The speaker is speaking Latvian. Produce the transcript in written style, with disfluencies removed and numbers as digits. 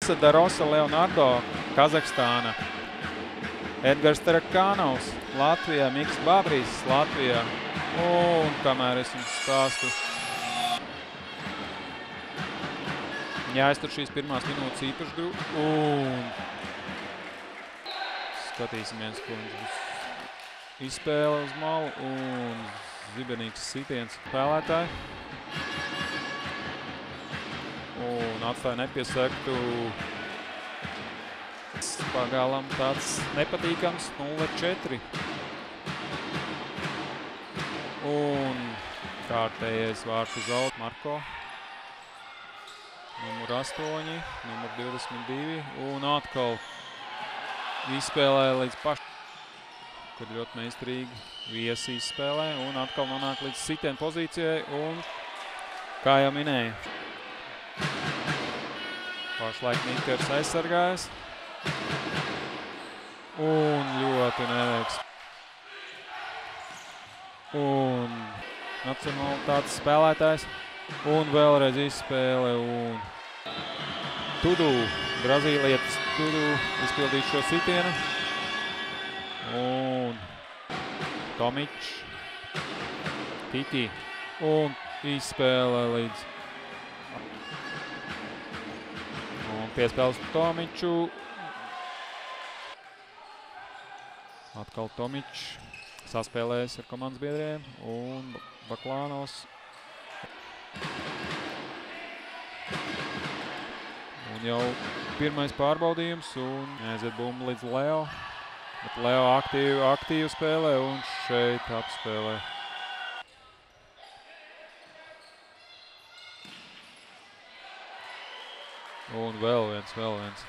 Vince da Rosa Leonardo, Kazahstāna. Edgars Tarakānovs, Latvijā. Miks Babris, Latvijā. Un kamēr es jums stāstu. Jāiztur šīs pirmās minūtes īpaši grūti. Un skatīsimies, ko viņš būs. Izspēle uz malu un zibenīgs sitiens spēlētāji. Un atstāja nepiesaktu. Pagalam tāds nepatīkams 0-4. Un kārtējais vārtu zaud Marko. Numur 8, numur 22. Un atkal izspēlē līdz pašam. Kad ļoti meistarīgi viesi izspēlē un atkal nonāk līdz sitienu pozīcijai un, kā jau minēju, pašlaik Ninkers aizsargājas un ļoti neveiks. Un nacionalitātes spēlētājs un vēlreiz izspēle un Tudu, brazīlietis Tudu izpildīt šo sitienu. Un Tomičs, Titi un izspēle līdz. Un piespēles Tomiču. Atkal Tomičs saspēlējas ar komandas biedriem un Baklānos. Un jau pirmais pārbaudījums un aiziet bumba līdz Leo. Bet Leo aktīvi spēlē un šeit apspēlē. Un vēl viens.